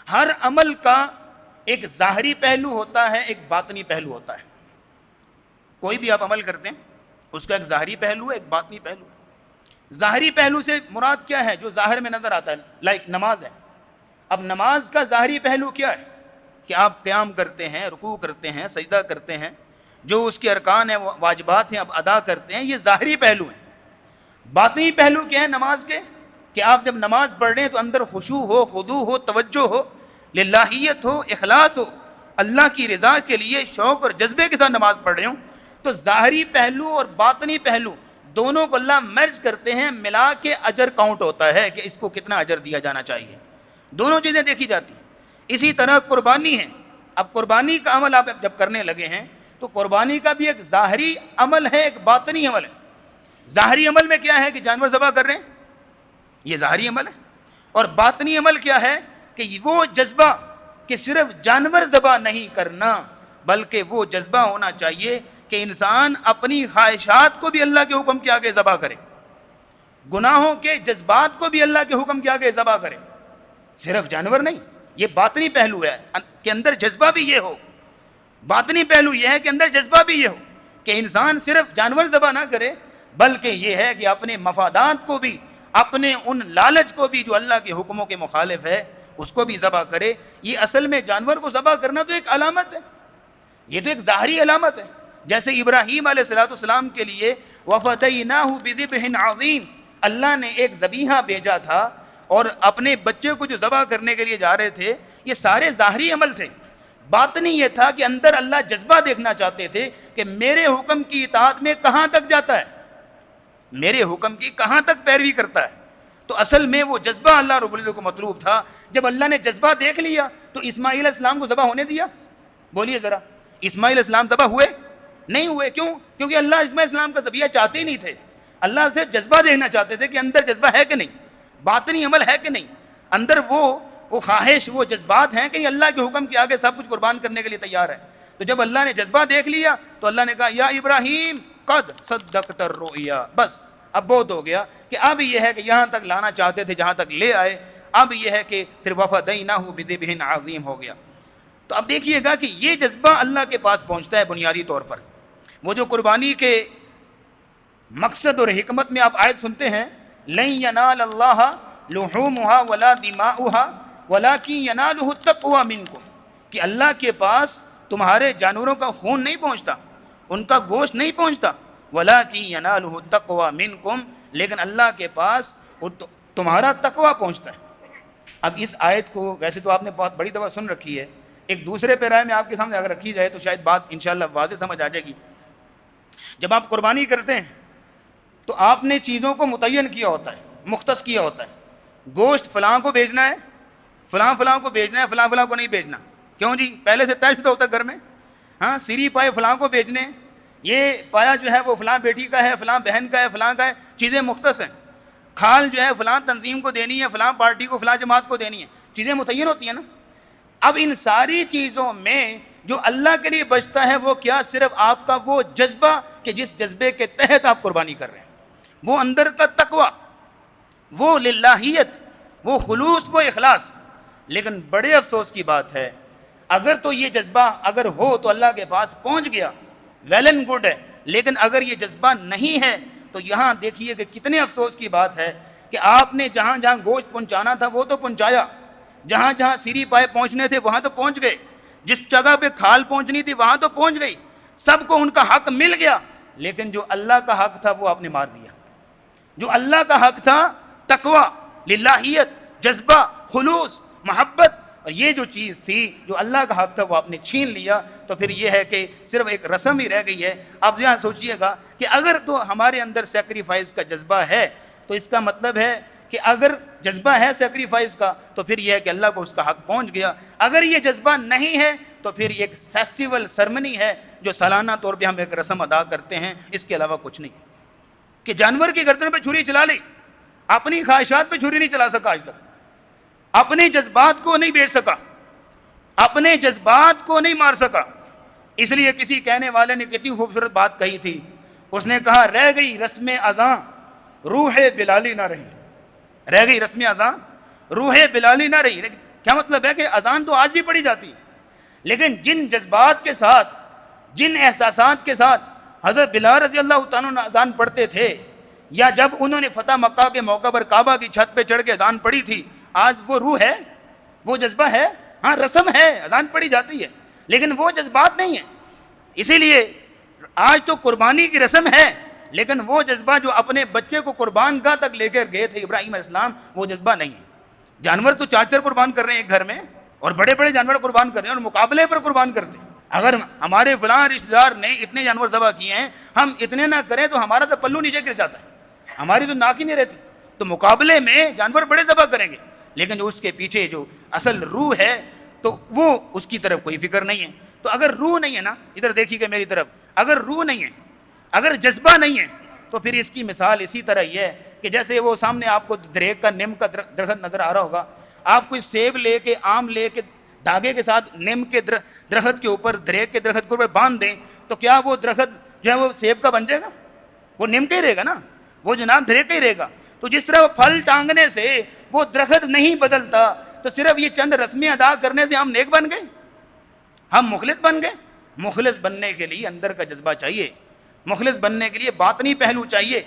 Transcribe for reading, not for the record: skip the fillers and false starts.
ہر عمل کا ایک ظاہری پہلو ہوتا ہے، ایک باطنی پہلو ہوتا ہے. کوئی بھی آپ عمل کرتے ہیں اس کا ایک ظاہری پہلو ہے، ایک باطنی پہلو ہے. ظاہری پہلو سے مراد کیا ہے؟ جو ظاہر میں نظر آتا ہے، لائک نماز ہے. اب نماز کا ظاہری پہلو کیا ہے؟ کہ آپ قیام کرتے ہیں، رکوع کرتے ہیں، سجدہ کرتے ہیں، جو اس کے ارکان ہیں، واجبات ہیں، آپ ادا کرتے ہیں. یہ ظاہری پہلو ہیں. باطنی پہلو کیا ہے نماز کے؟ کہ آپ جب نماز پڑھ رہے ہیں تو اندر خشوع ہو، خضوع ہو، توجہ ہو، للہیت ہو، اخلاص ہو، اللہ کی رضا کے لیے شوق اور جذبے کے ساتھ نماز پڑھ رہے ہوں. تو ظاہری پہلو اور باطنی پہلو دونوں کو اللہ مرج کرتے ہیں، ملا کے اجر کاؤنٹ ہوتا ہے کہ اس کو کتنا اجر دیا جانا چاہیے. دونوں چیزیں دیکھی جاتی ہیں. اسی طرح قربانی ہے. اب قربانی کا عمل آپ جب کرنے لگے ہیں تو قربانی کا بھی ایک ظاہری عمل ہے، ایک باطنی عمل ہے. ظاہری عمل میں کیا ہے کہ جانور ذبح کر رہے ہیں، یہ ظاہری عمل ہے. اور باطنی عمل کیا ہے کہ وہ جذبہ کہ صرف جانور ذبح نہیں کرنا، بلکہ وہ جذبہ ہونا چاہیے کہ انسان اپنی خواہشات کو بھی اللہ کے حکم کے آگے ذبح کرے، گناہوں کے جذبات کو بھی اللہ کے حکم کے آگے ذبح کرے، صرف جانور نہیں. یہ باطنی پہلو ہے کہ اندر جذبہ بھی یہ ہو. باطنی پہلو یہ ہے کہ اندر جذبہ بھی یہ ہو کہ انسان صرف جانور ذبح نہ کرے، بلکہ یہ ہے کہ اپنے مفادات کو بھی، اپنے ان لالچ کو بھی جو اللہ کے حکموں کے مخالف ہے اس کو بھی ذبح کرے. یہ اصل میں جانور کو ذبح کرنا تو ایک علامت ہے، یہ تو ایک ظاہری علامت ہے. جیسے ابراہیم علیہ السلام کے لیے وَفَدَيْنَاهُ بِذِبْحٍ عَظِيمٍ، اللہ نے ایک ذبیحہ بھیجا تھا اور اپنے بچے کو جو ذبح کرنے کے لیے جا رہے تھے. یہ سارے ظاہری عمل تھے. باطنی یہ تھا کہ اندر اللہ جذبہ دیکھنا چاہتے تھے کہ میرے حکم کی اطاعت میں کہاں تک جاتا ہے، میرے حکم کی کہاں تک پیروی کرتا ہے. تو اصل میں وہ جذبہ اللہ رب العزت کو مطلوب تھا. جب اللہ نے جذبہ دیکھ لیا تو اسماعیل علیہ السلام کو ذبح ہونے دیا؟ بولیے ذرا. اسماعیل علیہ السلام ذبح ہوئے؟ نہیں ہوئے. کیوں؟ کیونکہ اللہ اسماعیل علیہ السلام کا ذبیحہ چاہتے ہی نہیں تھے. اللہ صرف جذبہ دیکھنا چاہتے تھے کہ اندر جذبہ ہے کہ نہیں، باطنی عمل ہے کہ نہیں، اندر وہ خواہش، وہ جذبات ہیں کہ اللہ کے حکم کے آگے سب کچھ قربان کرنے کے لیے تیار ہے. تو جب اللہ نے جذبہ دیکھ لیا تو اللہ نے کہا یا ابراہیم قد صدقت الرؤیا، بس اب بہت ہو گیا. کہ اب یہ ہے کہ یہاں تک لانا چاہتے تھے، جہاں تک لے آئے. اب یہ ہے کہ پھر وفدیناہ بذبح عظیم ہو گیا. تو اب دیکھیے گا کہ یہ جذبہ اللہ کے پاس پہنچتا ہے بنیادی طور پر. وہ جو قربانی کے مقصد اور حکمت میں آپ آیت سنتے ہیں، لن ینال اللہ لحومها ولا دماؤها ولکن ینالہ التقوی منکم، کہ اللہ کے پاس تمہارے جانوروں کا خون نہیں پہنچتا، ان کا گوشت نہیں پہنچتا، ولکن ینالہ التقوی منکم، لیکن اللہ کے پاس تمہارا تقوی پہنچتا ہے. اب اس آیت کو ویسے تو آپ نے بہت بڑی دفعہ سن رکھی ہے، ایک دوسرے پیرائے میں آپ کے سامنے اگر رکھی جائے تو شاید بات انشاءاللہ واضح سمجھ آ جائے گی. جب آپ قربانی کرتے ہیں تو آپ نے چیزوں کو متعین کیا ہوتا ہے، مختص کیا ہوتا ہے. گوشت فلاں کو بھیجنا ہے، فلاں کو بھیجنا ہے، فلاں کو نہیں بھیجنا. کیوں جی؟ پہلے سے طے شدہ ہوتا ہے گھر میں. ہاں، سری پائے فلاں کو بھیجنے، یہ پایا جو ہے وہ فلاں بیٹی کا ہے، فلاں بہن کا ہے، فلاں کا ہے. چیزیں مختص ہیں. کھال جو ہے فلاں تنظیم کو دینی ہے، فلاں پارٹی کو، فلاں جماعت کو دینی ہے. چیزیں متعین ہوتی ہیں نا. اب ان ساری چیزوں میں جو اللہ کے لیے بچتا ہے وہ کیا؟ صرف آپ کا وہ جذبہ کہ جس جذبے کے تحت آپ قربانی کر رہے ہیں، وہ اندر کا تقوی، وہ للہیت، وہ خلوص، وہ اخلاص. لیکن بڑے افسوس کی بات ہے، اگر تو یہ جذبہ اگر ہو تو اللہ کے پاس پہنچ گیا، ویل اینڈ گڈ ہے. لیکن اگر یہ جذبہ نہیں ہے تو یہاں دیکھیے کہ کتنے افسوس کی بات ہے کہ آپ نے جہاں جہاں گوشت پہنچانا تھا وہ تو پہنچایا، جہاں جہاں سیری پائے پہنچنے تھے وہاں تو پہنچ گئے، جس جگہ پہ کھال پہنچنی تھی وہاں تو پہنچ گئی، سب کو ان کا حق مل گیا. لیکن جو اللہ کا حق تھا وہ آپ نے مار دیا. جو اللہ کا حق تھا، تقوی، للہیت، جذبہ، خلوص، محبت، اور یہ جو چیز تھی جو اللہ کا حق تھا وہ آپ نے چھین لیا. تو پھر یہ ہے کہ صرف ایک رسم ہی رہ گئی ہے. اب یہاں سوچئے گا کہ اگر تو ہمارے اندر سیکریفائس کا جذبہ ہے تو اس کا مطلب ہے کہ اگر جذبہ ہے سیکریفائس کا تو پھر یہ ہے کہ اللہ کو اس کا حق پہنچ گیا. اگر یہ جذبہ نہیں ہے تو پھر یہ ایک فیسٹیول سرمنی ہے جو سالانہ طور پہ ہم ایک رسم ادا کرتے ہیں، اس کے علاوہ کچھ نہیں. کہ جانور کی گردن پہ چھری چلا لی، اپنی خواہشات پہ چھری نہیں چلا سکا آج تک، اپنے جذبات کو نہیں بیچ سکا، اپنے جذبات کو نہیں مار سکا. اس لیے کسی کہنے والے نے کتنی خوبصورت بات کہی تھی، اس نے کہا رہ گئی رسم اذاں روح بلالی نہ رہی. رہ گئی رسم اذاں، روح بلالی نہ رہی. کیا مطلب ہے کہ اذان تو آج بھی پڑھی جاتی ہے، لیکن جن جذبات کے ساتھ، جن احساسات کے ساتھ حضرت بلال رضی اللہ تعالیٰ عنہ اذان پڑھتے تھے، یا جب انہوں نے فتح مکہ کے موقع پر کعبہ کی چھت پہ چڑھ کے اذان پڑھی تھی، آج وہ روح ہے، وہ جذبہ ہے؟ ہاں رسم ہے، اذان پڑھی جاتی ہے، لیکن وہ جذبات نہیں ہیں۔ اسی لیے آج تو قربانی کی رسم ہے، لیکن وہ جذبہ جو اپنے بچے کو قربان گاہ تک لے کر گئے تھے ابراہیم علیہ السلام، وہ جذبہ نہیں ہے۔ جانور تو چار چار قربان کر رہے ہیں ایک گھر میں، اور بڑے بڑے جانور قربان کر رہے ہیں اور مقابلے پر قربان کرتے ہیں۔ اگر ہمارے فلاں رشتہ دار نے اتنے جانور ذبح کیے ہیں، ہم اتنے نہ کریں تو ہمارا تو پلو نیچے گر جاتا ہے، ہماری تو ناک ہی نہیں رہتی۔ تو مقابلے میں جانور بڑے ذبح کریں گے، لیکن جو اس کے پیچھے جو اصل روح ہے تو وہ اس کی طرف کوئی فکر نہیں ہے۔ تو اگر روح نہیں ہے نا، ادھر دیکھیے کہ میری طرف، اگر روح نہیں ہے، اگر جذبہ نہیں ہے، تو پھر اس کی مثال اسی طرح ہی ہے کہ جیسے وہ سامنے آپ کو دریک کا نیم کا درخت نظر آ رہا ہوگا، آپ کوئی سیب لے کے، آم لے کے دھاگے کے ساتھ نیم کے درخت کے اوپر، دریک کے درخت کے اوپر باندھ دیں، تو کیا وہ درخت جو ہے وہ سیب کا بن جائے گا؟ وہ نیم کا ہی رہے گا نا، وہ جناب دریک کا ہی رہے گا۔ تو جس طرح پھل ٹانگنے سے وہ درخت نہیں بدلتا، تو صرف یہ چند رسمیں ادا کرنے سے ہم نیک بن گئے، ہم مخلص بن گئے؟ مخلص بننے کے لیے اندر کا جذبہ چاہیے، مخلص بننے کے لیے باطنی پہلو چاہیے۔